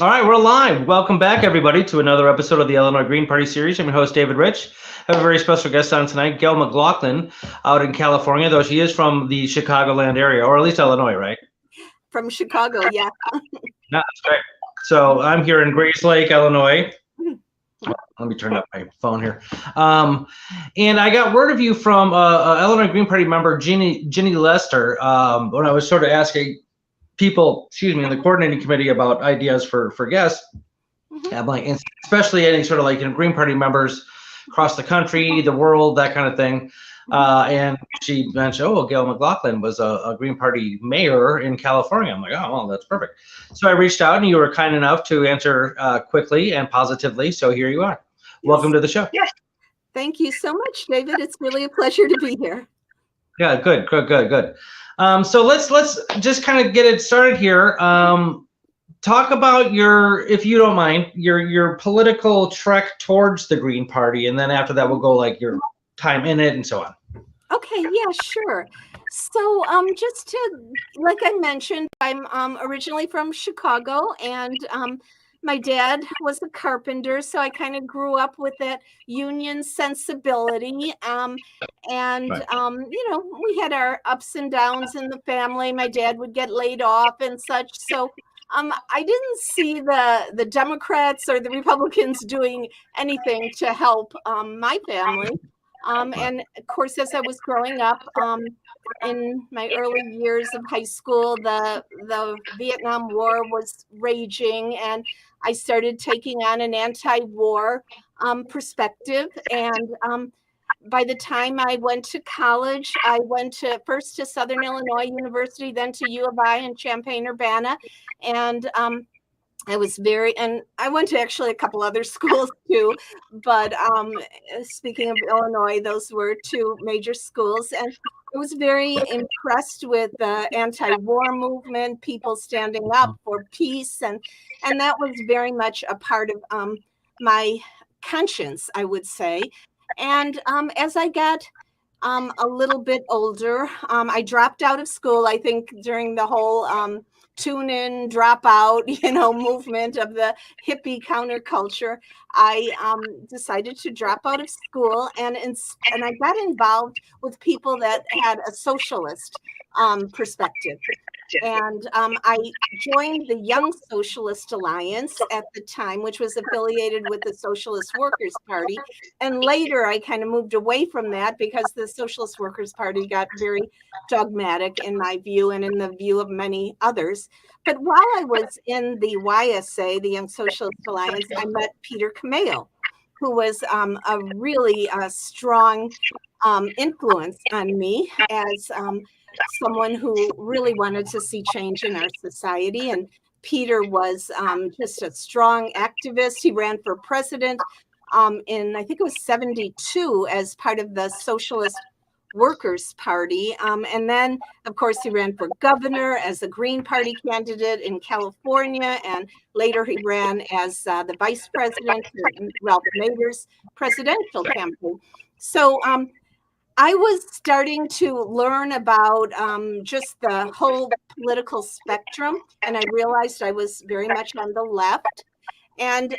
All right, we're live. Welcome back, everybody, to another episode of the Illinois Green Party series. I'm your host, David Rych. I have a very special guest on tonight, Gayle McLaughlin, out in California, though she is from the Chicagoland area, or at least Illinois, right? From Chicago, yeah. No, that's great. So I'm here in Grace Lake, Illinois. Let me turn up my phone here. And I got word of you from Illinois Green Party member Ginny Lester when I was sort of asking people, in the coordinating committee about ideas for guests. I'm like, especially any sort of like Green Party members across the country, the world, that kind of thing. And she mentioned, oh, Gayle McLaughlin was a Green Party mayor in California. I'm like, oh, well, that's perfect. So I reached out, and you were kind enough to answer quickly and positively. So here you are. Yes. Welcome to the show. Yes. Thank you so much, David. It's really a pleasure to be here. Yeah, good. So let's just kind of get it started here. Talk about if you don't mind, your political trek towards the Green Party, and then after that we'll go like your time in it and so on. Okay, yeah, sure. So just to, like I mentioned, I'm originally from Chicago, and my dad was a carpenter, so I kind of grew up with that union sensibility. And we had our ups and downs in the family. My dad would get laid off and such. So I didn't see the Democrats or the Republicans doing anything to help my family. And of course, as I was growing up, in my early years of high school, the Vietnam War was raging, and I started taking on an anti-war perspective. And by the time I went to college, I went first to Southern Illinois University, then to U of I in Champaign-Urbana, and and I went to actually a couple other schools too, but speaking of Illinois, those were two major schools, and I was very impressed with the anti-war movement, people standing up for peace, and that was very much a part of my conscience, I would say. And as I got a little bit older, I dropped out of school, I think, during the whole tune in, drop out, movement of the hippie counterculture. I decided to drop out of school, and I got involved with people that had a socialist perspective. And I joined the Young Socialist Alliance at the time, which was affiliated with the Socialist Workers' Party. And later I kind of moved away from that because the Socialist Workers' Party got very dogmatic in my view and in the view of many others. But while I was in the YSA, the Young Socialist Alliance, I met Peter Cameo, who was a really strong influence on me as someone who really wanted to see change in our society. And Peter was just a strong activist. He ran for president in, I think it was 72, as part of the Socialist Workers' Party. And then, of course, he ran for governor as a Green Party candidate in California. And later he ran as the vice president in Ralph Nader's presidential campaign. So I was starting to learn about just the whole political spectrum, and I realized I was very much on the left. And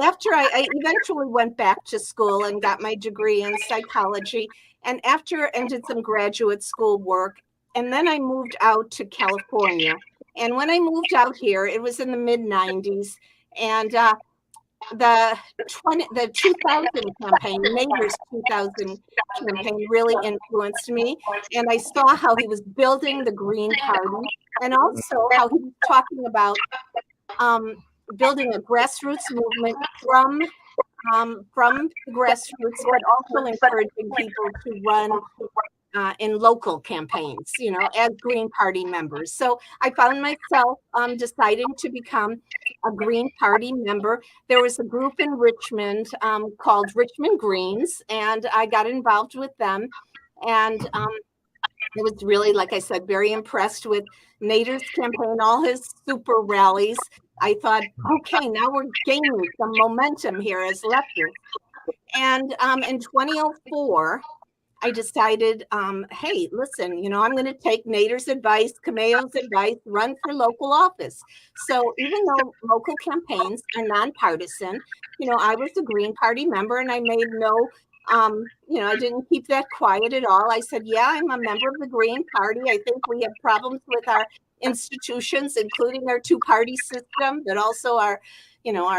after I eventually went back to school and got my degree in psychology, and did some graduate school work, and then I moved out to California. And when I moved out here, it was in the mid-90s, and the 2000 campaign, Nader's 2000 campaign, really influenced me. And I saw how he was building the Green Party, and also how he was talking about building a grassroots movement from the grassroots, but also encouraging people to run in local campaigns, as Green Party members. So I found myself deciding to become a Green Party member. There was a group in Richmond called Richmond Greens, and I got involved with them. And I was really, like I said, very impressed with Nader's campaign, all his super rallies. I thought, okay, now we're gaining some momentum here as leftists. And in 2004, I decided, hey, listen, I'm going to take Nader's advice, Camayo's advice, run for local office. So even though local campaigns are nonpartisan, I was a Green Party member, and I made no, I didn't keep that quiet at all. I said, yeah, I'm a member of the Green Party. I think we have problems with our institutions, including our two-party system, but also our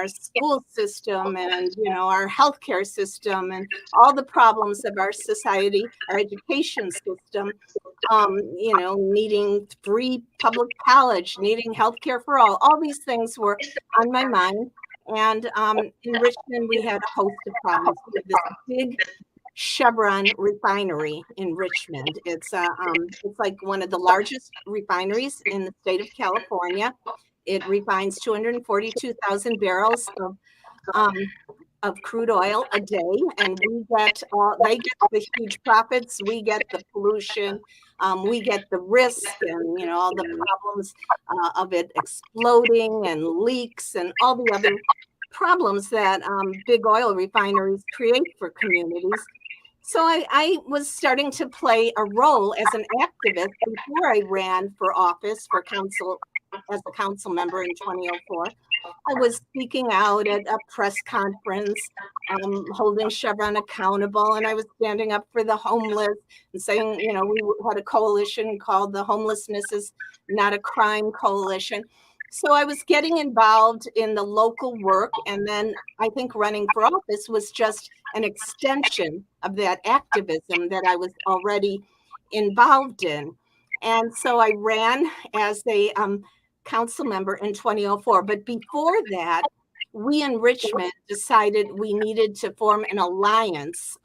school system and, our healthcare system and all the problems of our society, our education system, needing free public college, needing healthcare for all these things were on my mind. And in Richmond, we had a host of problems. We had this big Chevron refinery in Richmond. It's like one of the largest refineries in the state of California. It refines 242,000 barrels of crude oil a day, and they get the huge profits. We get the pollution. We get the risk and all the problems of it exploding and leaks and all the other problems that big oil refineries create for communities. So I was starting to play a role as an activist before I ran for office for council as a council member in 2004. I was speaking out at a press conference, holding Chevron accountable, and I was standing up for the homeless and saying, we had a coalition called the Homelessness is Not a Crime Coalition. So I was getting involved in the local work, and then I think running for office was just an extension of that activism that I was already involved in. And so I ran as a council member in 2004. But before that, we in Richmond decided we needed to form an alliance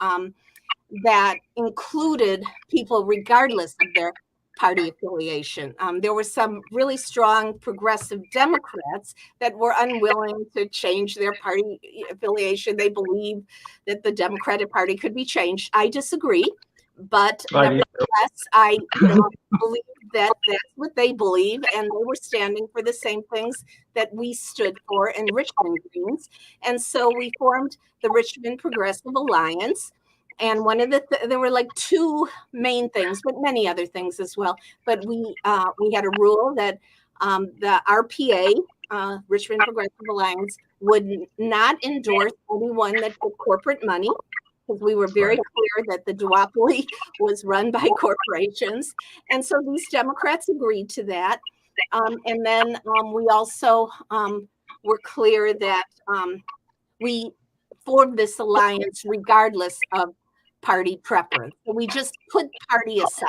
that included people regardless of their party affiliation. There were some really strong progressive Democrats that were unwilling to change their party affiliation. They believed that the Democratic Party could be changed. I disagree, but nevertheless, I believe that that's what they believe, and they were standing for the same things that we stood for in Richmond Greens. And so we formed the Richmond Progressive Alliance. And one of there were like two main things, but many other things as well. But we had a rule that the RPA, Richmond Progressive Alliance, would not endorse anyone that took corporate money, because we were very clear that the duopoly was run by corporations. And so these Democrats agreed to that. And then we also were clear that we formed this alliance regardless of party preference. So we just put party aside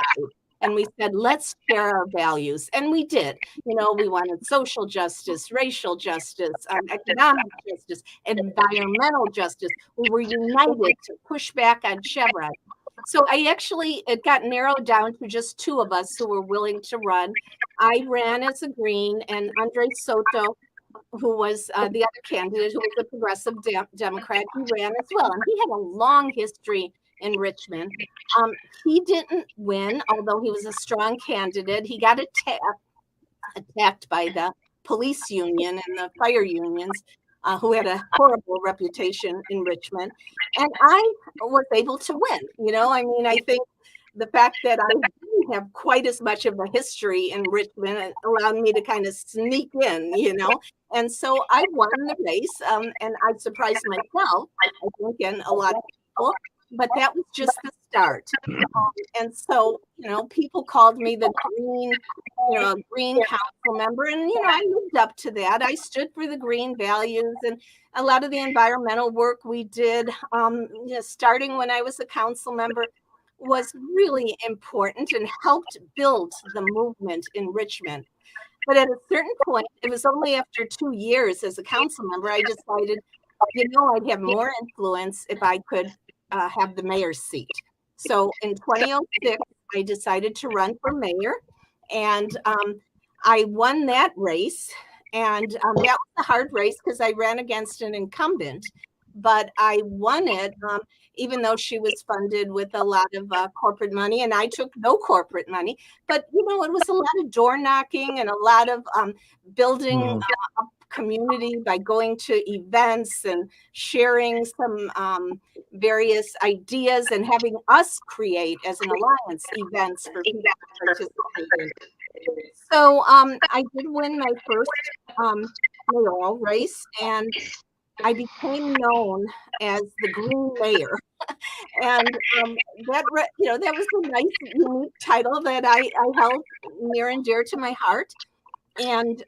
and we said, let's share our values. And we did. We wanted social justice, racial justice, economic justice, environmental justice. We were united to push back on Chevron. So it got narrowed down to just two of us who were willing to run. I ran as a Green, and Andre Soto, who was the other candidate, who was a progressive Democrat, he ran as well. And he had a long history in Richmond. He didn't win, although he was a strong candidate. He got attacked by the police union and the fire unions, who had a horrible reputation in Richmond. And I was able to win. I think the fact that I didn't have quite as much of a history in Richmond allowed me to kind of sneak in, And so I won the race, and I surprised myself, I think, and a lot of people. But that was just the start. And so, people called me the Green council member. And, I lived up to that. I stood for the Green values, and a lot of the environmental work we did, starting when I was a council member, was really important and helped build the movement in Richmond. But at a certain point, it was only after 2 years as a council member, I decided, I'd have more influence if I could have the mayor's seat. So in 2006, I decided to run for mayor, and I won that race. And that was a hard race because I ran against an incumbent, but I won it, even though she was funded with a lot of corporate money, and I took no corporate money. But, it was a lot of door knocking and a lot of building community by going to events and sharing some various ideas and having us create as an alliance events for people to participate in. So I did win my first mayoral race, and I became known as the Green Mayor. And that was a nice, unique title that I held near and dear to my heart. And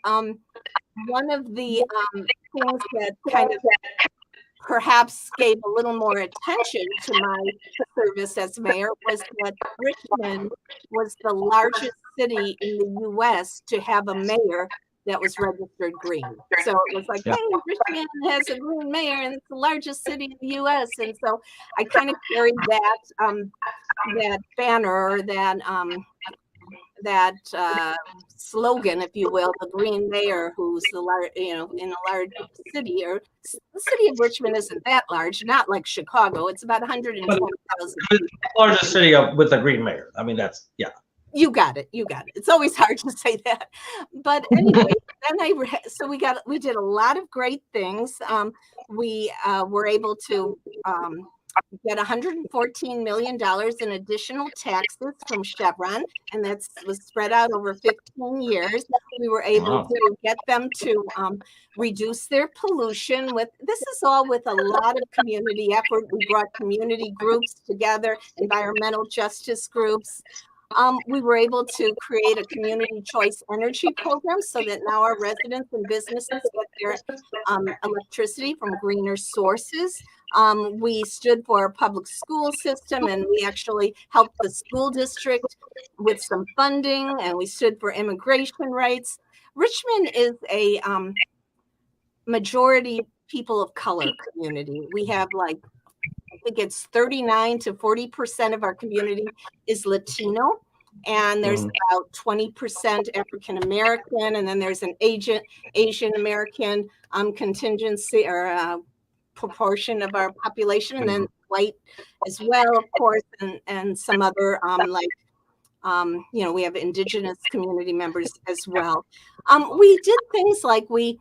one of the things that kind of perhaps gave a little more attention to my service as mayor was that Richmond was the largest city in the U.S. to have a mayor that was registered green. So it was like, hey, Richmond has a green mayor, and it's the largest city in the U.S. And so I kind of carried that that banner, or that slogan, if you will, the green mayor, who's the in a large city. Or the city of Richmond isn't that large, not like Chicago. It's about 120,000. Largest city with a green mayor. I mean, that's You got it. It's always hard to say that, but anyway, then we did a lot of great things. We were able to get $114 million in additional taxes from Chevron, and that was spread out over 15 years. We were able to get them to reduce their pollution. This is all with a lot of community effort. We brought community groups together, environmental justice groups. We were able to create a community choice energy program so that now our residents and businesses get their electricity from greener sources. We stood for a public school system, and we actually helped the school district with some funding, and we stood for immigration rights. Richmond is a majority people of color community. We have I think it's 39 to 40% of our community is Latino, and there's about 20% African American, and then there's an Asian American contingency or proportion of our population, and then white as well, of course, and some other we have indigenous community members as well. We did things like we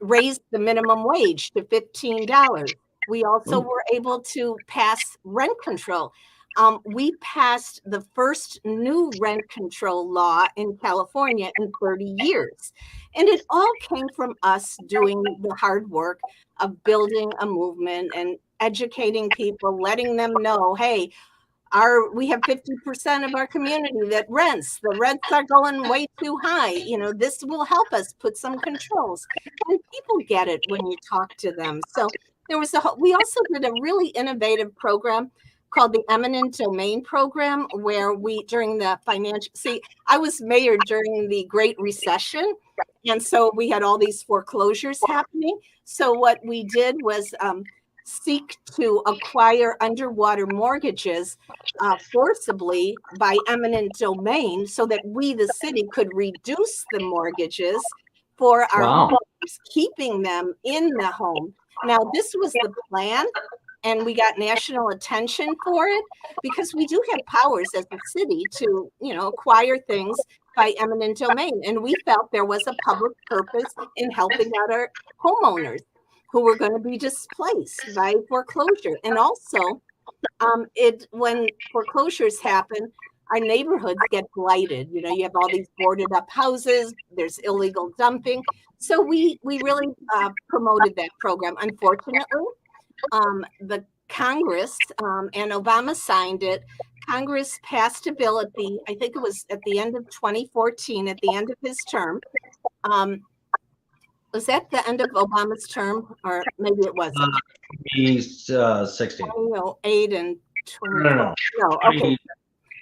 raised the minimum wage to $15. We also were able to pass rent control. We passed the first new rent control law in California in 30 years. And it all came from us doing the hard work of building a movement and educating people, letting them know, hey, we have 50% of our community that rents. The rents are going way too high. This will help us put some controls. And people get it when you talk to them. So we also did a really innovative program called the Eminent Domain Program, where during the I was mayor during the Great Recession. And so we had all these foreclosures happening. So what we did was seek to acquire underwater mortgages forcibly by eminent domain so that we, the city, could reduce the mortgages for our homeowners, keeping them in the home. Now, this was the plan, and we got national attention for it because we do have powers as a city to, acquire things by eminent domain. And we felt there was a public purpose in helping out our homeowners who were going to be displaced by foreclosure. And also, when foreclosures happen, our neighborhoods get blighted. You have all these boarded up houses, there's illegal dumping. So we really promoted that program. Unfortunately, the Congress, and Obama signed it. Congress passed a bill I think it was at the end of 2014, at the end of his term. Was that the end of Obama's term, or maybe it wasn't? He's 16. 2008 and 20. No, okay.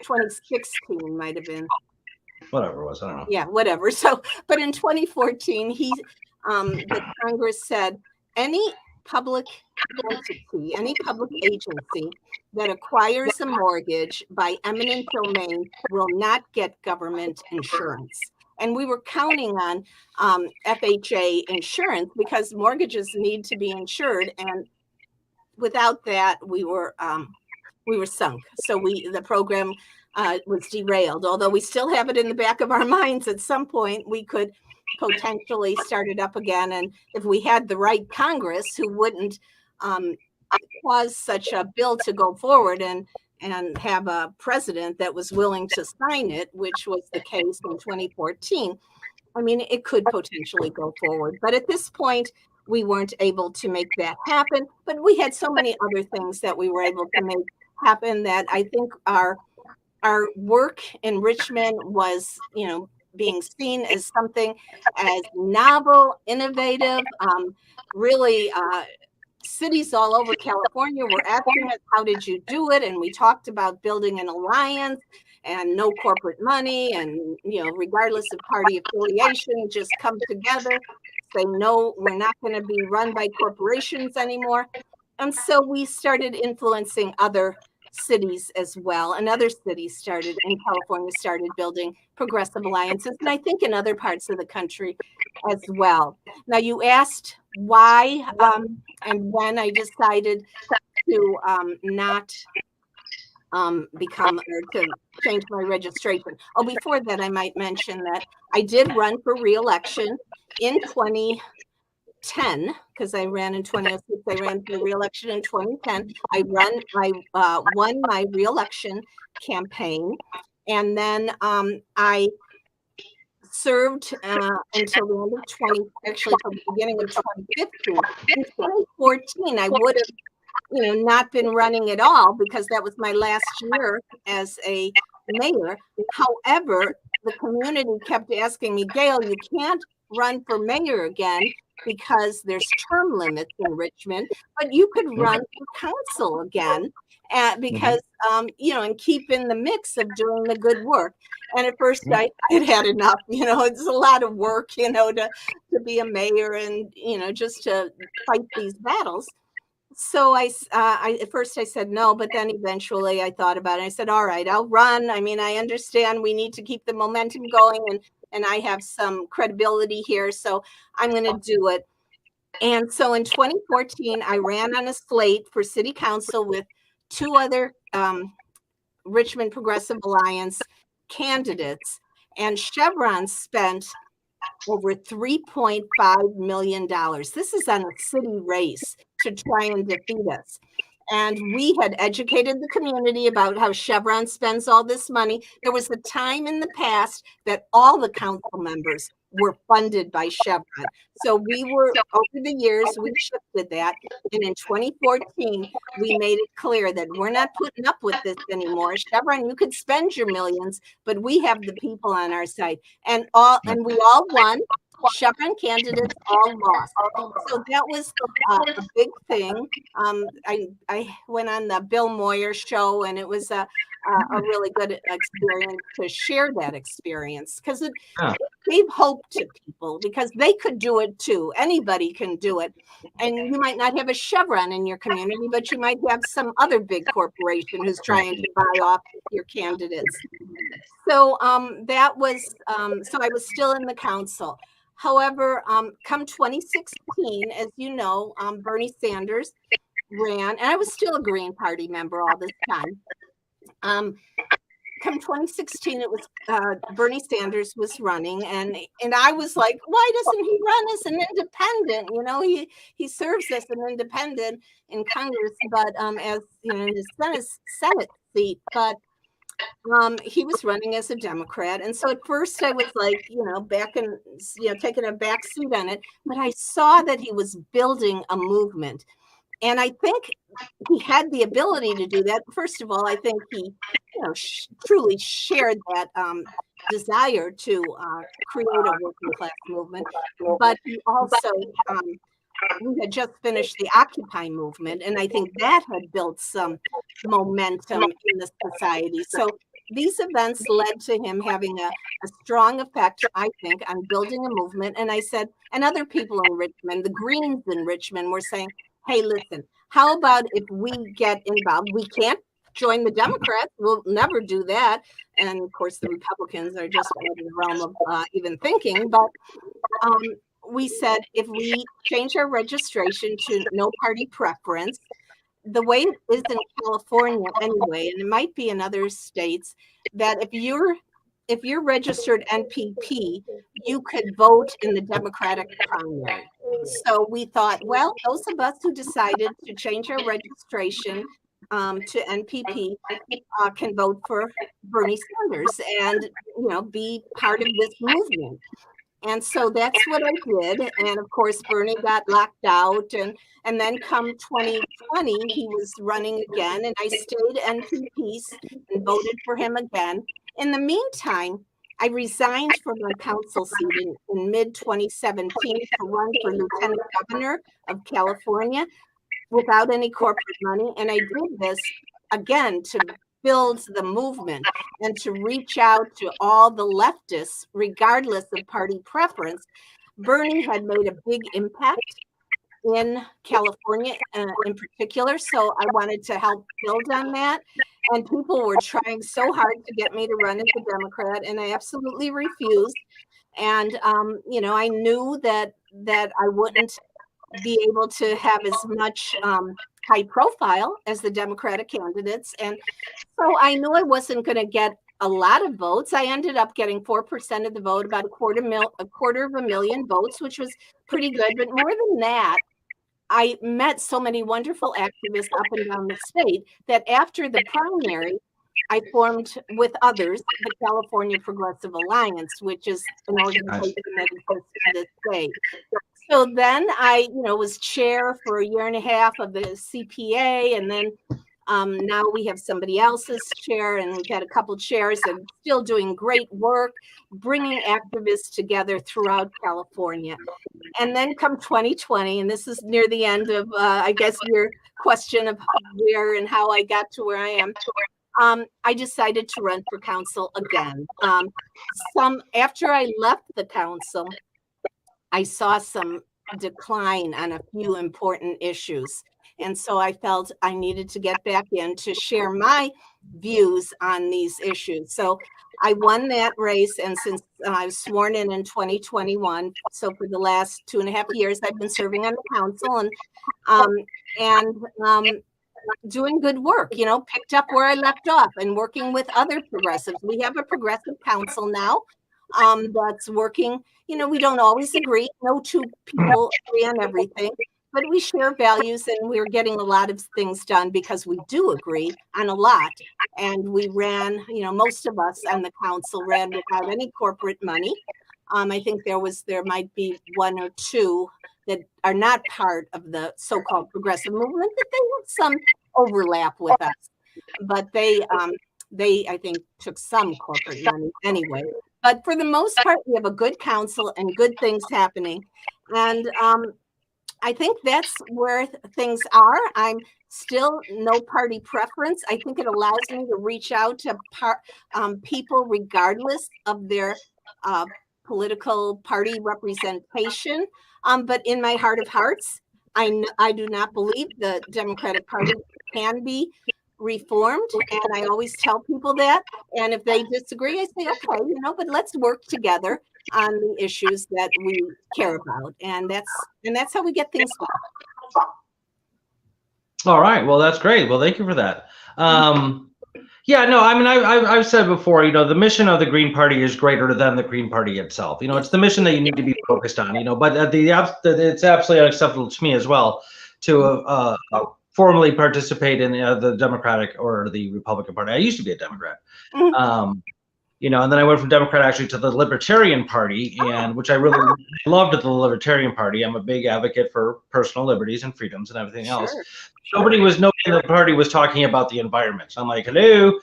2016 might have been. Whatever it was, I don't know. Yeah, whatever. So, but in 2014, the Congress said any public entity, any public agency that acquires a mortgage by eminent domain will not get government insurance. And we were counting on FHA insurance because mortgages need to be insured, and without that, we were sunk. So the program was derailed. Although we still have it in the back of our minds, at some point we could potentially start it up again. And if we had the right Congress who wouldn't cause such a bill to go forward and have a president that was willing to sign it, which was the case in 2014, I mean, it could potentially go forward. But at this point, we weren't able to make that happen. But we had so many other things that we were able to make happen that I think our work in Richmond was, being seen as something as novel, innovative, really cities all over California were asking us, how did you do it? And we talked about building an alliance and no corporate money and, regardless of party affiliation, just come together, say, no, we're not going to be run by corporations anymore. And so we started influencing other cities as well. And other cities in California started building progressive alliances. And I think in other parts of the country as well. Now, you asked why and when I decided to not become or to change my registration. Oh, before that, I might mention that I did run for re-election in 2010 because I ran in 2006. I ran for re-election in 2010. I won my re-election campaign, and then I served until the end of till the beginning of 2015. In 2014, I would have, not been running at all because that was my last year as a mayor. However, the community kept asking me, Gayle, you can't run for mayor again because there's term limits in Richmond, but you could run for council again because, and keep in the mix of doing the good work. And at first I had enough, it's a lot of work, to be a mayor and, just to fight these battles. So I at first I said no, but then eventually I thought about it. I said, all right, I'll run. I mean, I understand we need to keep the momentum going and I have some credibility here, so I'm going to do it. And so in 2014, I ran on a slate for city council with two other Richmond Progressive Alliance candidates, and Chevron spent over $3.5 million. This is on a city race to try and defeat us. And we had educated the community about how Chevron spends all this money. There was a time in the past that all the council members were funded by Chevron. So we were, over the years, we shifted that. And in 2014, we made it clear that we're not putting up with this anymore. Chevron, you could spend your millions, but we have the people on our side. And we all won. Chevron candidates all lost. So that was a big thing. I went on the Bill Moyer show, and it was a really good experience to share that experience because it gave hope to people because they could do it too. Anybody can do it. And you might not have a Chevron in your community, but you might have some other big corporation who's trying to buy off your candidates. So that was, so I was still in the council. However, come 2016, as you know, Bernie Sanders ran, and I was still a Green Party member all this time. Come 2016, it was Bernie Sanders was running, and I was like, why doesn't he run as an independent? He serves as an independent in Congress, but as in his Senate seat, but he was running as a Democrat. And so at first I was like, taking a back seat on it, but I saw that he was building a movement. And I think he had the ability to do that. First of all, I think he, truly shared that desire to create a working class movement. But he also, we had just finished the Occupy movement, and I think that had built some momentum in the society. So these events led to him having a strong effect, I think, on building a movement. And I said, and other people in Richmond, the Greens in Richmond, were saying, hey, listen, how about if we get involved? We can't join the Democrats. We'll never do that. And of course, the Republicans are just out of the realm of even thinking. But we said, if we change our registration to no party preference, the way it is in California anyway, and it might be in other states, that if you're if you're registered NPP, you could vote in the Democratic primary. So we thought, well, those of us who decided to change our registration to NPP can vote for Bernie Sanders and, be part of this movement. And so that's what I did. And of course, Bernie got locked out. And then come 2020, he was running again. And I stayed NPP and voted for him again. In the meantime, I resigned from my council seat in mid-2017 to run for lieutenant governor of California without any corporate money. And I did this, again, to build the movement and to reach out to all the leftists, regardless of party preference. Bernie had made a big impact in California in particular, so I wanted to help build on that. And people were trying so hard to get me to run as a Democrat, and I absolutely refused. And I knew that I wouldn't be able to have as much high profile as the Democratic candidates. And so I knew I wasn't going to get a lot of votes. I ended up getting 4% of the vote, about a quarter of a million votes, which was pretty good. But more than that, I met so many wonderful activists up and down the state that after the primary, I formed with others the California Progressive Alliance, which is an organization that exists to this day. So then I, was chair for a year and a half of the CPA, and then now we have somebody else's chair, and we've had a couple chairs and still doing great work, bringing activists together throughout California. And then come 2020, and this is near the end of, I guess, your question of where and how I got to where I am. I decided to run for council again. After I left the council, I saw some decline on a few important issues. And so I felt I needed to get back in to share my views on these issues. So I won that race. And since I was sworn in 2021, so for the last 2.5 years, I've been serving on the council and doing good work, picked up where I left off and working with other progressives. We have a progressive council now that's working. We don't always agree. No two people agree on everything, but we share values and we're getting a lot of things done because we do agree on a lot. And we ran, most of us on the council ran without any corporate money. I think there might be one or two that are not part of the so-called progressive movement, but they have some overlap with us. But they I think, took some corporate money anyway. But for the most part, we have a good council and good things happening. And I think that's where things are. I'm still no party preference. I think it allows me to reach out to people regardless of their political party representation. But in my heart of hearts, I do not believe the Democratic Party can be reformed. And I always tell people that. And if they disagree, I say, okay, but let's work together on the issues that we care about. And that's how we get things done. All right. Well, that's great. Well, thank you for that. Yeah, no, I mean, I've said before, the mission of the Green Party is greater than the Green Party itself. It's the mission that you need to be focused on, but it's absolutely unacceptable to me as well to formally participate in the Democratic or the Republican Party. I used to be a Democrat, and then I went from Democrat actually to the Libertarian Party, and which I really loved the Libertarian Party. I'm a big advocate for personal liberties and freedoms and everything else. Nobody in the party was talking about the environment. So I'm like, hello.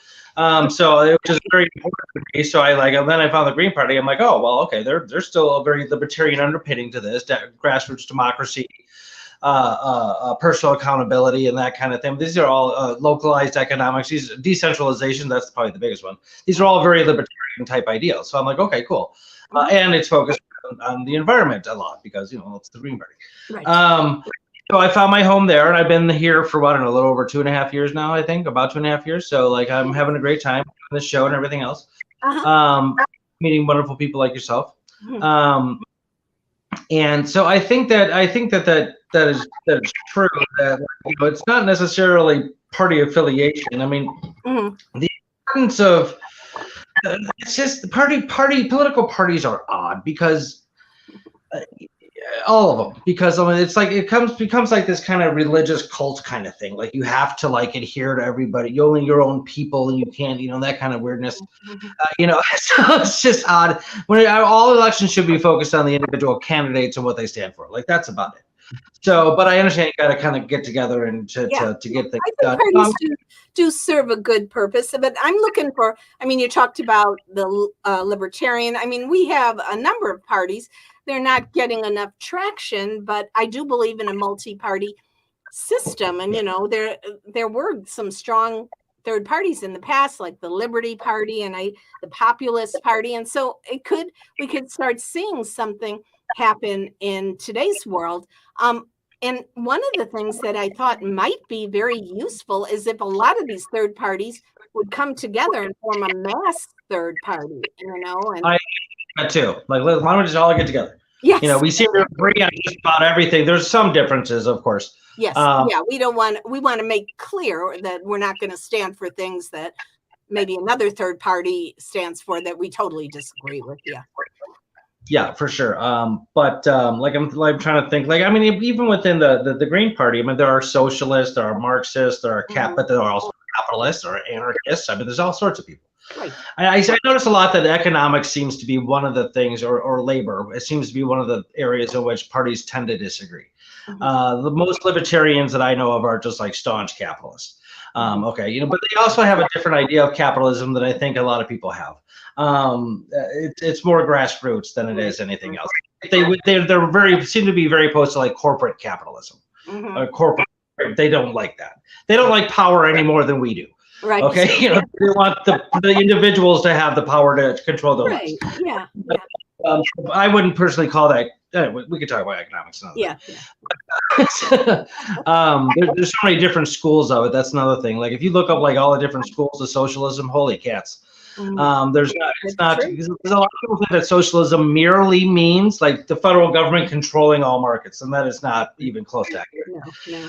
So it was just very important to me. So then I found the Green Party. I'm like, oh, well, okay, there's still a very libertarian underpinning to this, grassroots democracy, personal accountability, and that kind of thing. These are all localized economics. These decentralization, that's probably the biggest one. These are all very libertarian type ideals. So I'm like, okay, cool. And it's focused on the environment a lot because, it's the Green Party. Right. So I found my home there, and I've been here for, a little over 2.5 years now, I think, about 2.5 years. So, I'm having a great time doing this show and everything else, meeting wonderful people like yourself. And so I think that is true. That it's not necessarily party affiliation. I mean, the importance of it's just political parties are odd because all of them, because I mean, it's like becomes like this kind of religious cult kind of thing. Like you have to like adhere to everybody. You only your own people, and you can't, that kind of weirdness. So it's just odd. When all elections should be focused on the individual candidates and what they stand for. Like that's about it. So, but I understand you got to kind of get together and to get things done. Parties do serve a good purpose, but I'm looking for. I mean, you talked about the libertarian. I mean, we have a number of parties. They're not getting enough traction, but I do believe in a multi-party system. And there were some strong third parties in the past, like the Liberty Party and the Populist Party, and so we could start seeing something happen in today's world. And one of the things that I thought might be very useful is if a lot of these third parties would come together and form a mass third party, And I that too. Like, why don't we just all get together? Yes. We seem to agree on just about everything. There's some differences, of course. Yes. We want to make clear that we're not going to stand for things that maybe another third party stands for that we totally disagree with. Yeah. Yeah, for sure. But I'm trying to think. Like, I mean, even within the Green Party, I mean, there are socialists, there are Marxists, there are but there are also capitalists or anarchists. I mean, there's all sorts of people. Right. I notice a lot that economics seems to be one of the things, or labor. It seems to be one of the areas in which parties tend to disagree. The most libertarians that I know of are just like staunch capitalists. But they also have a different idea of capitalism that I think a lot of people have. It's more grassroots than it is anything else. They seem to be very opposed to like corporate capitalism. Corporate, they don't like that. They don't like power any more than we do. Right. Okay. They want the individuals to have the power to control their lives. Yeah. I wouldn't personally call that. We could talk about economics now. Yeah. There's so many different schools of it. That's another thing. Like if you look up like all the different schools of socialism, holy cats. There's a lot of people think that socialism merely means like the federal government controlling all markets, and that is not even close to accurate. No.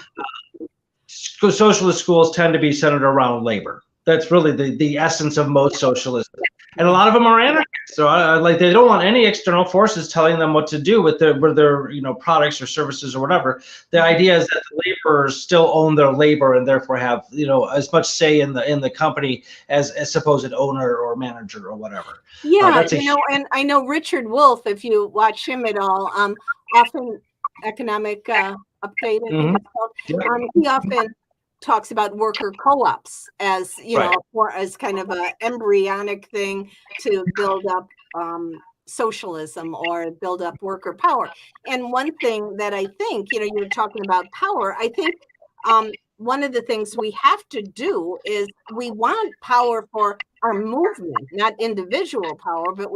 Socialist schools tend to be centered around labor. That's really the essence of most socialism. And a lot of them are anarchists. So they don't want any external forces telling them what to do with their products or services or whatever. The idea is that the laborers still own their labor and therefore have as much say in the company as a supposed owner or manager or whatever. Yeah, and I know Richard Wolff, if you watch him at all, often Economic Update, I think it's called. He often talks about worker co-ops as as kind of an embryonic thing to build up socialism or build up worker power. And one thing that I think, you're talking about power, I think one of the things we have to do is we want power for our movement, not individual power, but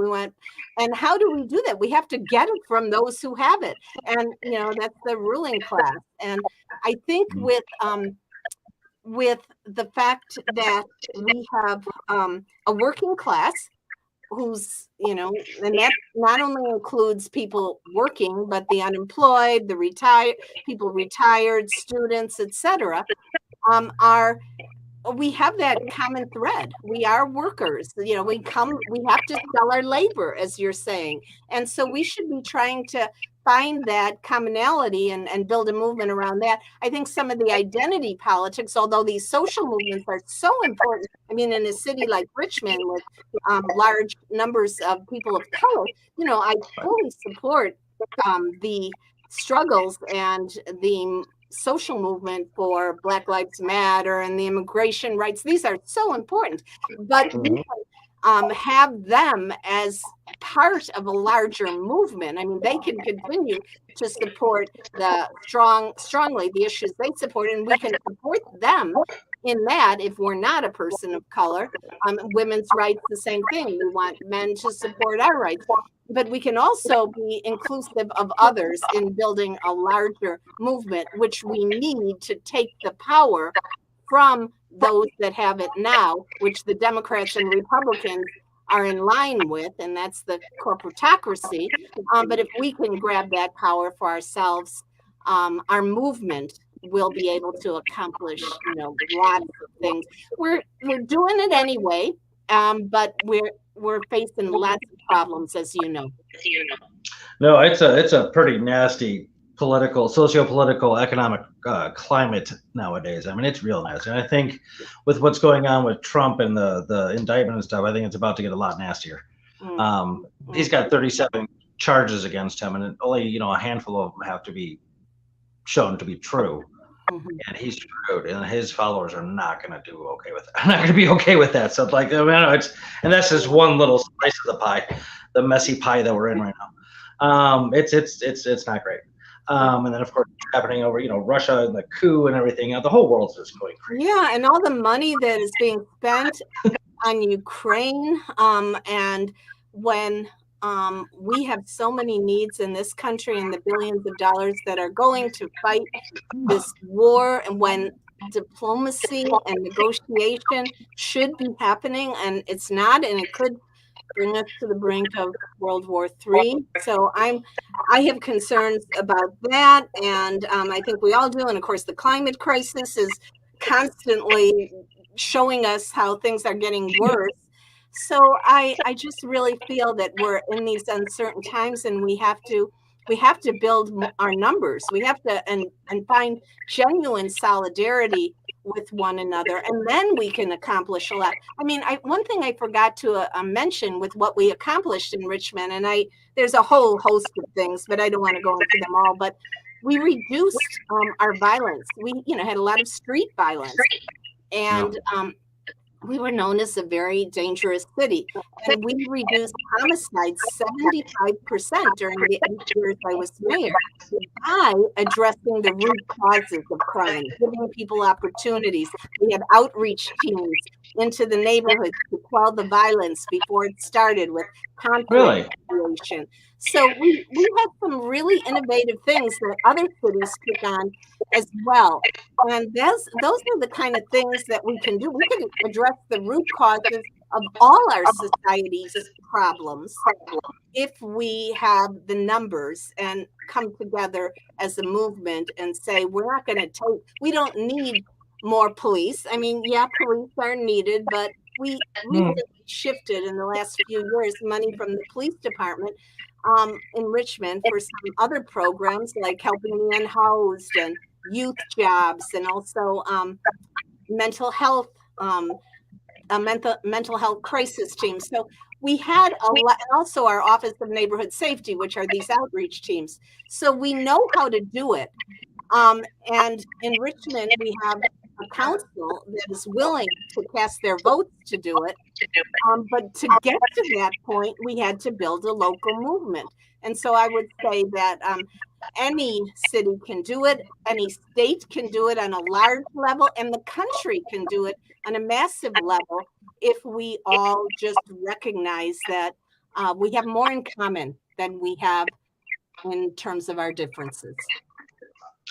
and how do we do that? We have to get it from those who have it. And, that's the ruling class. And I think with the fact that we have a working class who's, and that not only includes people working, but the unemployed, the retired, students, etc., we have that common thread. We are workers. We have to sell our labor, as you're saying. And so we should be trying to find that commonality and build a movement around that. I think some of the identity politics, although these social movements are so important, I mean, in a city like Richmond with large numbers of people of color, I fully support the struggles and the social movement for Black Lives Matter and the immigration rights. These are so important, but we can have them as part of a larger movement. I mean, they can continue to support strongly the issues they support, and we can support them in that if we're not a person of color. Women's rights, the same thing. We want men to support our rights. But we can also be inclusive of others in building a larger movement, which we need to take the power from those that have it now, which the Democrats and Republicans are in line with, and that's the corporatocracy. But if we can grab that power for ourselves, our movement will be able to accomplish, lots of things. We're doing it anyway. but we're facing lots of problems, as you know. No, it's a pretty nasty political, socio-political, economic climate nowadays. I mean, it's real nasty. And I think with what's going on with Trump and the indictment and stuff, I think it's about to get a lot nastier. He's got 37 charges against him, and only a handful of them have to be shown to be true. And he's screwed, and his followers are not going to do okay with that. Not going to be okay with that. So like, I mean, and that's just one little slice of the pie, the messy pie that we're in right now. It's not great. And then of course happening over Russia and the coup and everything. The whole world's just going crazy. Yeah, and all the money that is being spent on Ukraine, and when we have so many needs in this country and the billions of dollars that are going to fight this war, and when diplomacy and negotiation should be happening, and it's not, and it could bring us to the brink of World War III. So I have concerns about that, and I think we all do. And of course, the climate crisis is constantly showing us how things are getting worse. So I just really feel that we're in these uncertain times, and we have to build our numbers. We have to and find genuine solidarity with one another, and then we can accomplish a lot. I mean, one thing I forgot to mention with what we accomplished in Richmond, and there's a whole host of things, but I don't want to go into them all. But we reduced our violence. We had a lot of street violence, and we were known as a very dangerous city, and we reduced homicides 75% during the 8 years I was mayor by addressing the root causes of crime, giving people opportunities. We had outreach teams into the neighborhoods to quell the violence before it started with conflict creation. So we had some really innovative things that other cities took on as well. And those are the kind of things that we can do. We can address the root causes of all our society's problems if we have the numbers and come together as a movement and say, we don't need more police. I mean, yeah, police are needed, but we really shifted in the last few years money from the police department in Richmond for some other programs like helping the unhoused and youth jobs, and also mental health crisis teams. So we had a lot, and also our Office of Neighborhood Safety, which are these outreach teams. So we know how to do it. And in Richmond, we have a council that is willing to cast their votes to do it. But to get to that point, we had to build a local movement. And so I would say that any city can do it, any state can do it on a large level, and the country can do it on a massive level if we all just recognize that we have more in common than we have in terms of our differences.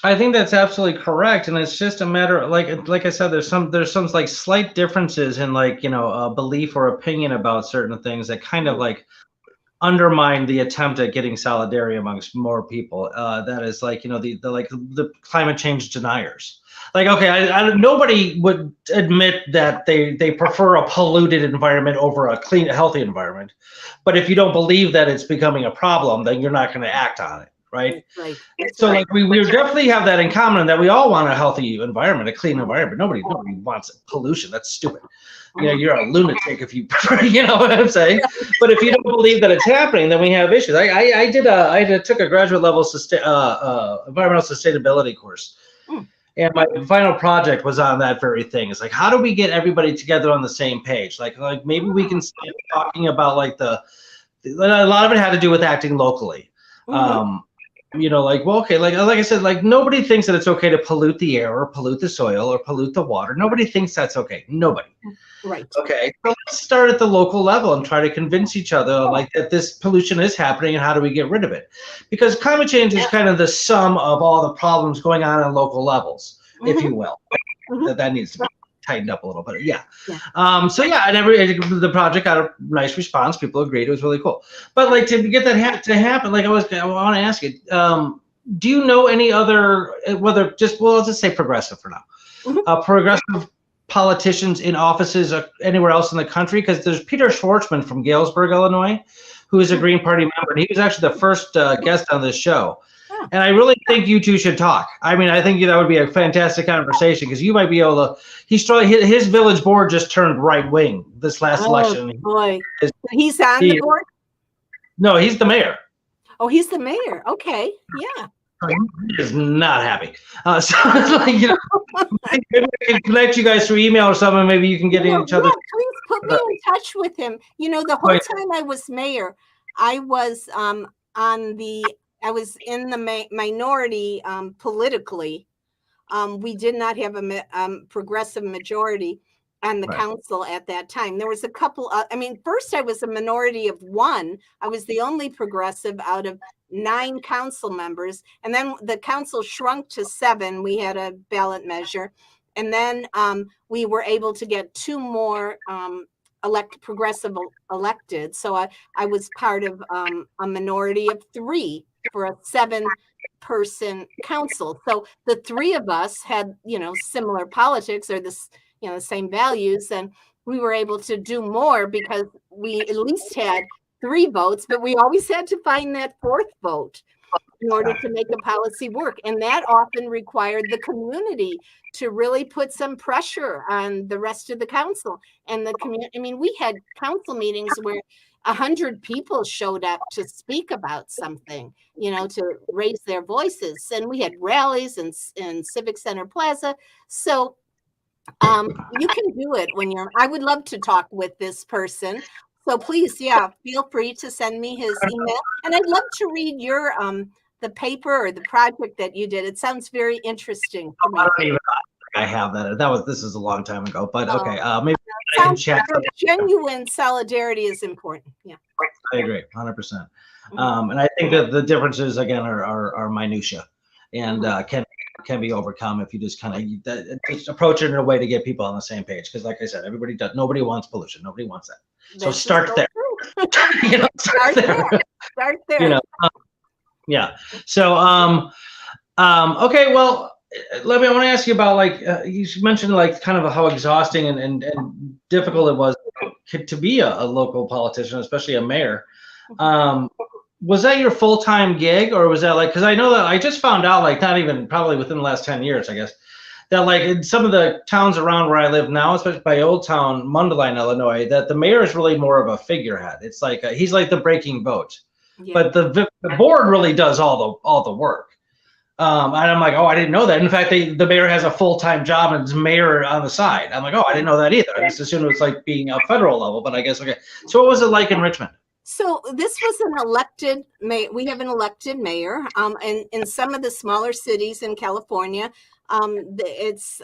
I think that's absolutely correct, and it's just a matter of, like I said, there's some like slight differences in belief or opinion about certain things that kind of like undermine the attempt at getting solidarity amongst more people. That is the climate change deniers. Like, okay, nobody would admit that they prefer a polluted environment over a clean, healthy environment, but if you don't believe that it's becoming a problem, then you're not going to act on it. Right. So like we definitely have that in common, that we all want a healthy environment, a clean environment. Nobody wants pollution. That's stupid. You're a lunatic if you you know what I'm saying. But if you don't believe that it's happening, then we have issues. I took a graduate level environmental sustainability course, and my final project was on that very thing. It's like, how do we get everybody together on the same page? Like maybe we can start talking about a lot of it had to do with acting locally. Okay, like I said, nobody thinks that it's okay to pollute the air or pollute the soil or pollute the water. Nobody thinks that's okay. Nobody. Right. Okay. So let's start at the local level and try to convince each other that this pollution is happening and how do we get rid of it? Because climate change is kind of the sum of all the problems going on local levels, if you will. That needs to be tightened up a little bit. Yeah. And the project got a nice response. People agreed. It was really cool. But to get that to happen, I want to ask you, do you know any other, let's just say progressive for now, progressive politicians in offices anywhere else in the country, because there's Peter Schwartzman from Galesburg, Illinois, who is a Green Party member, and he was actually the first guest on this show. And I really think you two should talk. I mean, I think that would be a fantastic conversation, because you might be able to. His village board just turned right wing this last election. Boy, he's on the board. No, he's the mayor. Oh, he's the mayor. Okay, yeah. He is not happy. So it's like, you know, maybe I can connect you guys through email or something. Maybe you can get in each other. Please put me in touch with him. You know, the whole time I was mayor, I was I was in the minority politically. We did not have a progressive majority on the council at that time. There was a couple. I mean, first I was a minority of one. I was the only progressive out of 9 council members, and then the council shrunk to 7. We had a ballot measure, and then we were able to get 2 more progressive elected. So I was part of a minority of 3 for a 7-person council. So the 3 of us had, you know, similar politics, or this, you know, the same values, and we were able to do more because we at least had 3 votes, but we always had to find that 4th vote in order to make the policy work. And that often required the community to really put some pressure on the rest of the council and the community. I mean, we had council meetings where 100 people showed up to speak about something, you know, to raise their voices. And we had rallies in Civic Center Plaza. So you can do it when I would love to talk with this person. So please, yeah, feel free to send me his email. And I'd love to read your the paper or the project that you did. It sounds very interesting to me. I don't even think I have that. This is a long time ago, but okay. Maybe I can chat. Genuine solidarity is important. Yeah. I agree, 100%. And I think that the differences again are minutia, and can be overcome if you just kind of just approach it in a way to get people on the same page. Because, like I said, nobody wants pollution. Nobody wants that. So start there. You know, start there. Start there. You know, yeah. So, okay. Well, I want to ask you about, like, you mentioned, like, kind of how exhausting and difficult it was to be a local politician, especially a mayor. Was that your full-time gig, or was that like, because I know that I just found out, like, not even probably within the last 10 years, I guess, that like in some of the towns around where I live now, especially by Old Town, Mundelein, Illinois, that the mayor is really more of a figurehead. It's like he's like the breaking vote, but the board really does all the work. And I'm like, oh, I didn't know that. In fact, the mayor has a full-time job and is mayor on the side. I'm like, oh, I didn't know that either. I just assumed it was like being a federal level, but I guess, okay. So what was it like in Richmond? So this was an elected mayor. We have an elected mayor, and in some of the smaller cities in California, it's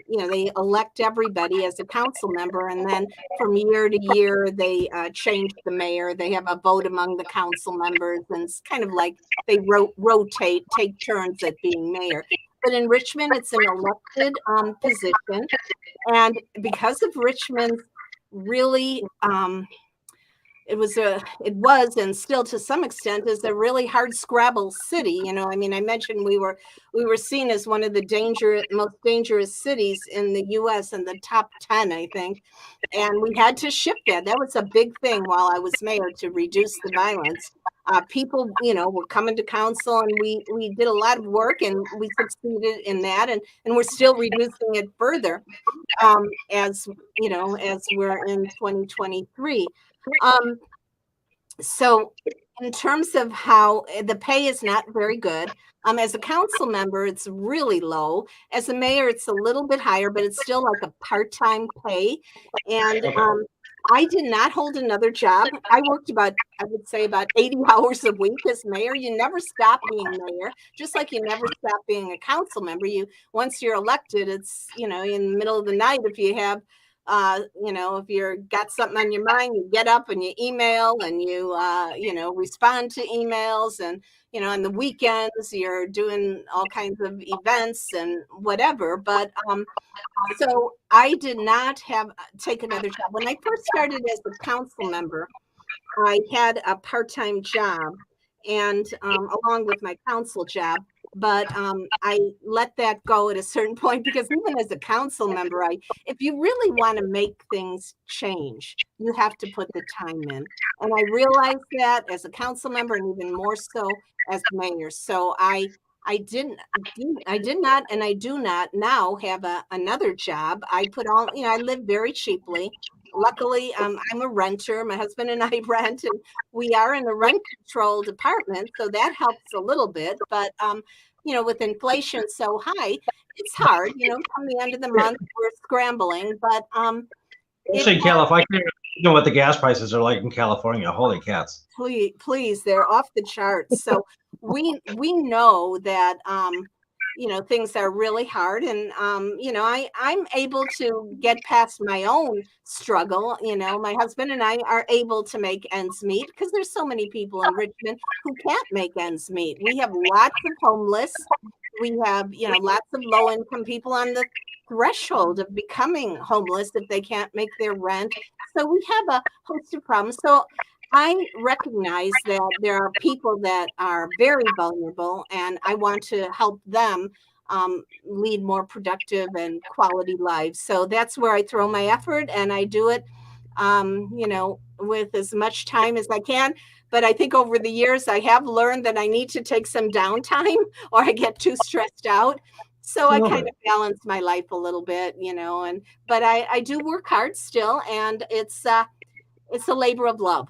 you know, they elect everybody as a council member, and then from year to year they change the mayor. They have a vote among the council members, and it's kind of like they rotate, take turns at being mayor. But in Richmond, it's an elected position, and because of Richmond's really it was and still to some extent is a really hard scrabble city. You know, I mean, I mentioned we were seen as one of the most dangerous cities in the U.S. in the top 10, I think, and we had to shift that. That was a big thing while I was mayor, to reduce the violence. People, you know, were coming to council, and we did a lot of work, and we succeeded in that, and we're still reducing it further, as you know, as we're in 2023. So in terms of how the pay is not very good, as a council member, it's really low. As a mayor, it's a little bit higher, but it's still like a part-time pay. And I did not hold another job. I worked I would say about 80 hours a week as mayor. You never stop being mayor, just like you never stop being a council member. Once you're elected, it's, you know, in the middle of the night, if you have you know, if you're got something on your mind, you get up and you email, and you know, respond to emails, and, you know, on the weekends you're doing all kinds of events and whatever. But so I did not take another job. When I first started as a council member, I had a part-time job, and along with my council job, but I let that go at a certain point because even as a council member, if you really want to make things change, you have to put the time in. And I realized that as a council member and even more so as mayor. So I did not, and I do not now have another job. I put all, I live very cheaply. Luckily, I'm a renter. My husband and I rent, and we are in a rent controlled apartment, so that helps a little bit. But with inflation so high, it's hard. Come the end of the month, we're scrambling. But especially in California, you know what the gas prices are like in California. Holy cats! Please, they're off the charts. So we know that things are really hard, and I'm able to get past my own struggle. My husband and I are able to make ends meet because there's so many people in Richmond who can't make ends meet. We have lots of homeless. We have lots of low income people on the threshold of becoming homeless if they can't make their rent. So we have a host of problems. So I recognize that there are people that are very vulnerable, and I want to help them lead more productive and quality lives. So that's where I throw my effort, and I do it, with as much time as I can. But I think over the years, I have learned that I need to take some downtime or I get too stressed out. So I kind of balance my life a little bit, but I do work hard still, and it's a labor of love.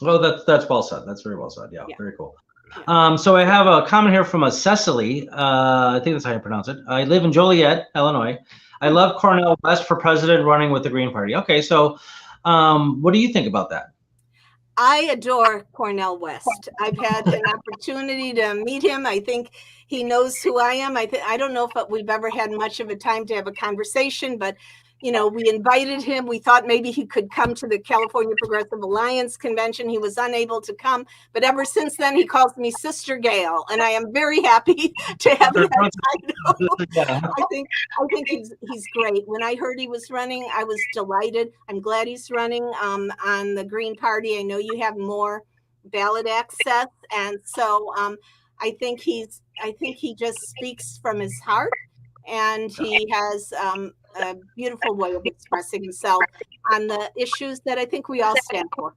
Well, that's well said. That's very well said. Yeah. Very cool. So I have a comment here from a Cecily. I think that's how you pronounce it. I live in Joliet, Illinois. I love Cornel West for president running with the Green Party. Okay, so what do you think about that? I adore Cornel West. I've had an opportunity to meet him. I think he knows who I am. I don't know if we've ever had much of a time to have a conversation, but we invited him. We thought maybe he could come to the California Progressive Alliance convention. He was unable to come, but ever since then, he calls me Sister Gayle, and I am very happy to have that title. I think he's great. When I heard he was running, I was delighted. I'm glad he's running on the Green Party. I know you have more ballot access, and so I think he just speaks from his heart, and he has a beautiful way of expressing himself on the issues that I think we all stand for.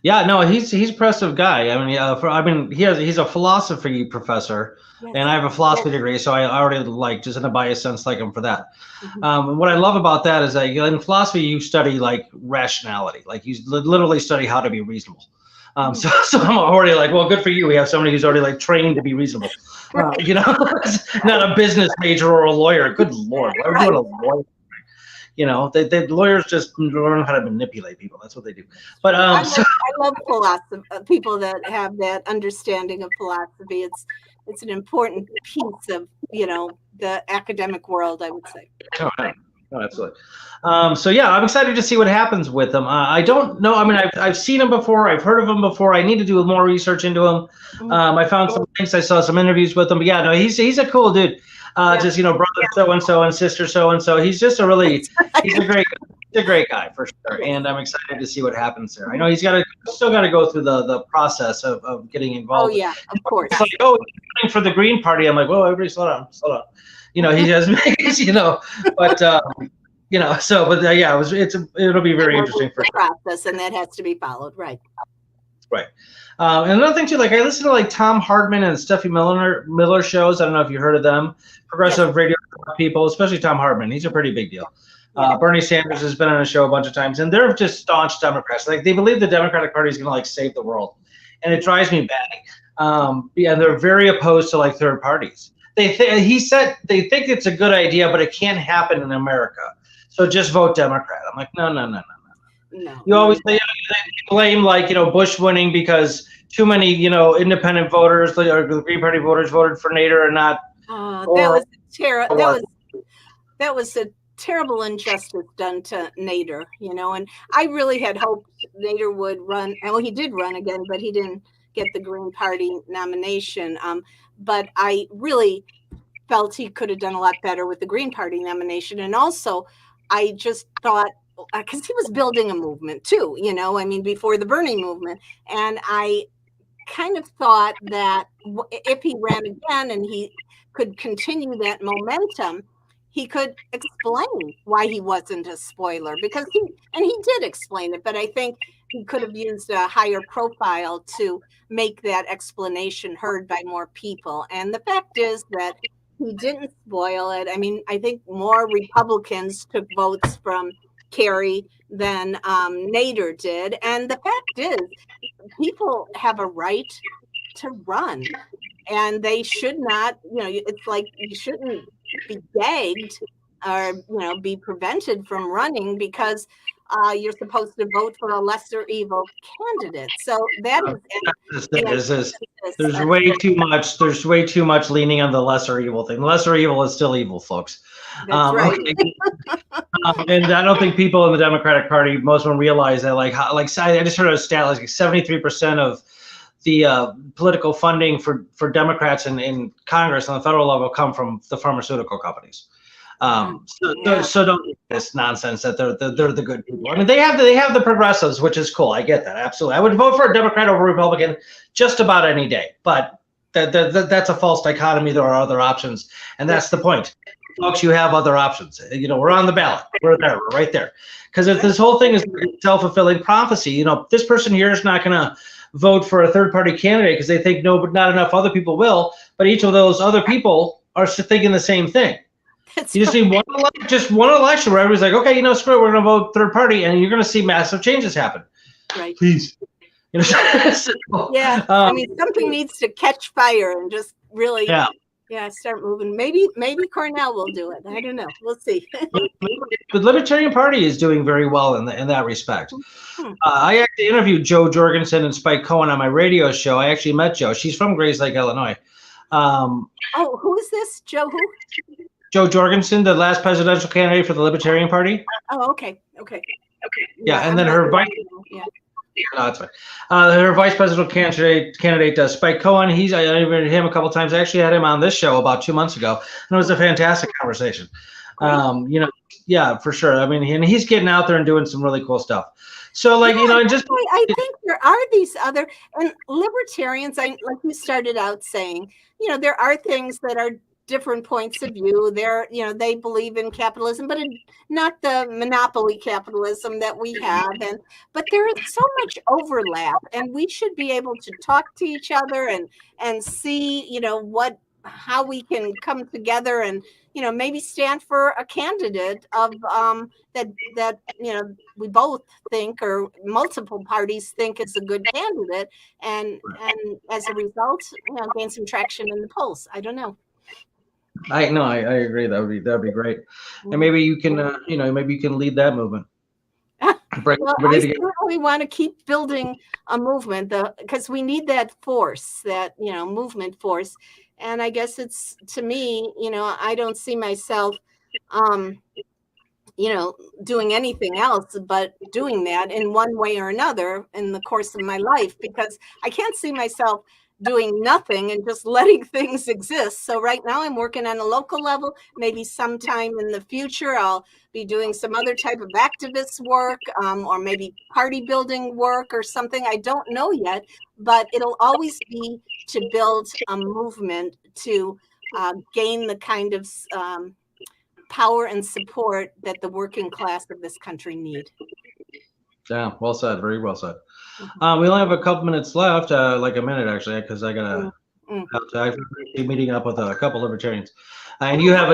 Yeah, no, he's an impressive guy. I mean, he's a philosophy professor, yes. And I have a philosophy degree, so I already just in a biased sense like him for that. Mm-hmm. What I love about that is that in philosophy you study like rationality, like you literally study how to be reasonable. So I'm already like, well, good for you. We have somebody who's already like trained to be reasonable. Not a business major or a lawyer. Good Lord, why would you want a lawyer? The lawyers just learn how to manipulate people. That's what they do. But I love philosophy. People that have that understanding of philosophy. It's an important piece of the academic world, I would say. Oh, absolutely. So yeah, I'm excited to see what happens with him. I don't know. I mean, I've seen him before. I've heard of him before. I need to do more research into him. I found some links. I saw some interviews with him. But yeah, no, he's a cool dude. Just brother so and so and sister so and so. He's just he's a great guy for sure. And I'm excited to see what happens there. I know he's still got to go through the process of getting involved. Oh yeah, of course. It's like, he's running for the Green Party. I'm like, whoa, everybody slow down. He has, but it'll be very interesting for process, and that has to be followed, right? Right. And another thing too, like I listen to like Tom Hardman and Steffi Miller shows. I don't know if you heard of them, progressive radio people, especially Tom Hardman. He's a pretty big deal. Bernie Sanders has been on a show a bunch of times, and they're just staunch Democrats. Like they believe the Democratic Party is going to save the world, and it drives me batty. And they're very opposed to third parties. He said they think it's a good idea, but it can't happen in America. So just vote Democrat. I'm like, no. You always they blame Bush winning because too many independent voters or the Green Party voters voted for Nader or not. That was a terrible injustice done to Nader. And I really had hoped Nader would run. Well, he did run again, but he didn't get the Green Party nomination. But I really felt he could have done a lot better with the Green Party nomination. And also, I just thought, because he was building a movement too, before the Bernie movement. And I kind of thought that if he ran again and he could continue that momentum, he could explain why he wasn't a spoiler, because he did explain it, but I think he could have used a higher profile to make that explanation heard by more people. And the fact is that he didn't spoil it. I mean, I think more Republicans took votes from Kerry than Nader did. And the fact is, people have a right to run, and they should not, it's like you shouldn't be gagged or, be prevented from running because you're supposed to vote for a lesser evil candidate. So that is, there's way too much leaning on the lesser evil thing. The lesser evil is still evil, folks. That's right. And I don't think people in the Democratic Party, most of them realize that, I just heard a stat, like 73% of the political funding for Democrats in Congress on the federal level come from the pharmaceutical companies. So don't do this nonsense that they're the good people. I mean, they have the progressives, which is cool. I get that, absolutely. I would vote for a Democrat over a Republican just about any day, but that's a false dichotomy. There are other options, and that's the point, folks. You have other options. We're on the ballot. We're there. We're right there. Because if this whole thing is self-fulfilling prophecy, this person here is not going to vote for a third-party candidate because they think but not enough other people will. But each of those other people are thinking the same thing. You just need one election where everybody's like, okay, screw it, we're going to vote third party, and you're going to see massive changes happen. Right. Please. Yeah. I mean, something needs to catch fire and just really, start moving. Maybe Cornell will do it. I don't know. We'll see. The Libertarian Party is doing very well in that respect. I actually interviewed Joe Jorgensen and Spike Cohen on my radio show. I actually met Joe. She's from Grayslake, Illinois. Who is this? Joe who? Joe Jorgensen, the last presidential candidate for the Libertarian Party. Oh, okay. Yeah, and then her vice. No, that's fine. Her vice presidential candidate, Spike Cohen. I interviewed him a couple times. I actually had him on this show about 2 months ago, and it was a fantastic conversation. Yeah, for sure. I mean, and he's getting out there and doing some really cool stuff. So, I think there are these other, and libertarians. Like you started out saying, there are things that are different points of view. They believe in capitalism, but not the monopoly capitalism that we have. But there is so much overlap, and we should be able to talk to each other and see, how we can come together and, maybe stand for a candidate of that we both think, or multiple parties think is a good candidate, and as a result, gain some traction in the polls. I don't know. I agree. That'd be great, and maybe you can, maybe you can lead that movement. Well, I certainly want to keep building a movement, because we need that force, that movement force, and I guess it's, to me, I don't see myself, doing anything else but doing that in one way or another in the course of my life, because I can't see myself doing nothing and just letting things exist. So right now I'm working on a local level. Maybe sometime in the future I'll be doing some other type of activist work, or maybe party building work or something. I don't know yet, but it'll always be to build a movement to gain the kind of power and support that the working class of this country need. Yeah, well said. Very well said. We only have a couple minutes left, like a minute actually, because I gotta be meeting up with a couple libertarians, and you have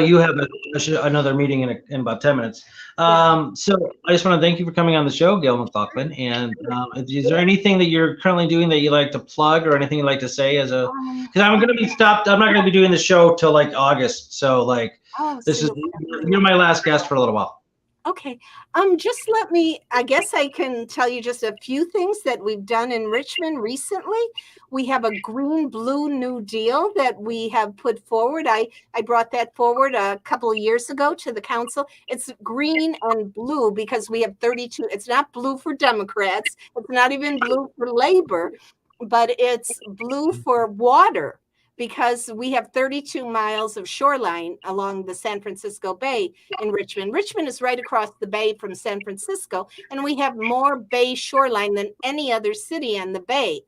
another meeting in about 10 minutes. So I just want to thank you for coming on the show, Gayle McLaughlin. And is there anything that you're currently doing that you like to plug, or anything you'd like to say because I'm going to be stopped. I'm not going to be doing the show till August. So you're my last guest for a little while. Okay. Just I guess I can tell you just a few things that we've done in Richmond recently. We have a green-blue New Deal that we have put forward. I brought that forward a couple of years ago to the council. It's green and blue because we have 32. It's not blue for Democrats. It's not even blue for Labor, but it's blue for water, because we have 32 miles of shoreline along the San Francisco Bay in Richmond. Richmond is right across the bay from San Francisco, and we have more bay shoreline than any other city on the bay.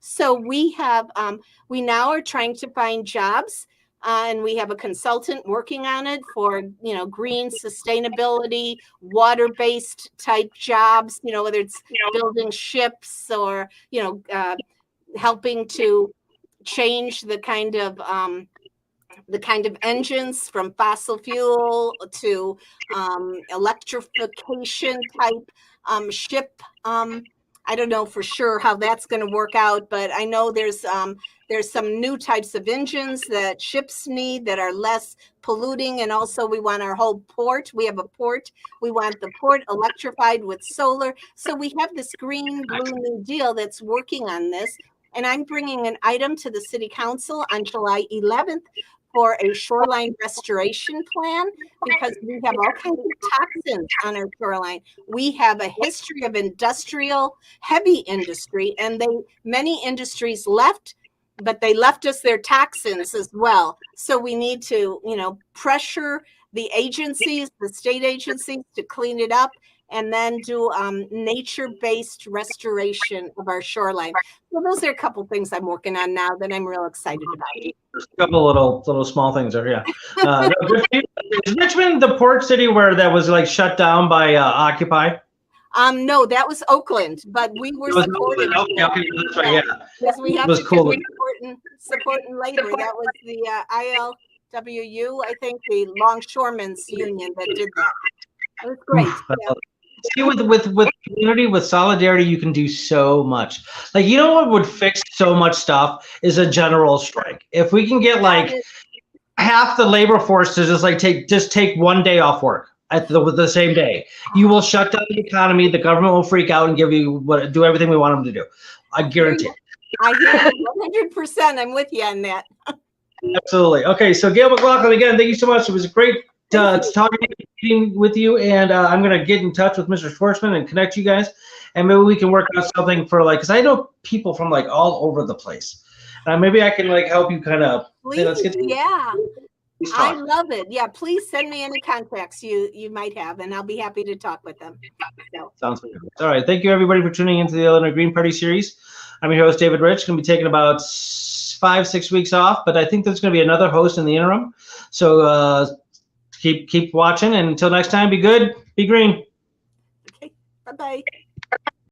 So we now are trying to find jobs, and we have a consultant working on it for, green sustainability, water-based type jobs, whether it's building ships or, helping to change the kind of engines from fossil fuel to electrification type ship. I don't know for sure how that's going to work out, but I know there's some new types of engines that ships need that are less polluting. And also we want our whole port. We have a port. We want the port electrified with solar. So we have this Green Blue New Deal that's working on this. And I'm bringing an item to the City Council on July 11th for a shoreline restoration plan, because we have all kinds of toxins on our shoreline. We have a history of industrial, heavy industry, and many industries left, but they left us their toxins as well. So we need to, pressure the agencies, the state agencies, to clean it up, and then do nature-based restoration of our shoreline. So those are a couple things I'm working on now that I'm real excited about. There's a couple little small things there, yeah. Is Richmond the port city where that was like shut down by Occupy? No, that was Oakland, but we were supporting. Okay, that's right, yeah. Because we have to cool. supporting labor. That was the ILWU, I think, the Longshoremen's Union that did that. It was great. Yeah. See, with community, with solidarity, you can do so much. Like, what would fix so much stuff is a general strike. If we can get like half the labor force to just take one day off work with the same day, you will shut down the economy. The government will freak out and do everything we want them to do. I guarantee it. I hear you 100%. I'm with you on that. Absolutely. Okay, so Gayle McLaughlin, again, thank you so much. It was great talking with you, and I'm gonna get in touch with Mr. Schwartzman and connect you guys, and maybe we can work out something for because I know people from all over the place. Maybe I can help you kind of. Yeah. I love it. Yeah, please send me any contacts you might have, and I'll be happy to talk with them. So. Sounds good. All right. Thank you, everybody, for tuning into the Illinois Green Party series. I'm your host, David Rych. Going to be taking about 5-6 weeks off, but I think there's going to be another host in the interim. So keep watching, and until next time, be good, be green. Okay. Bye-bye.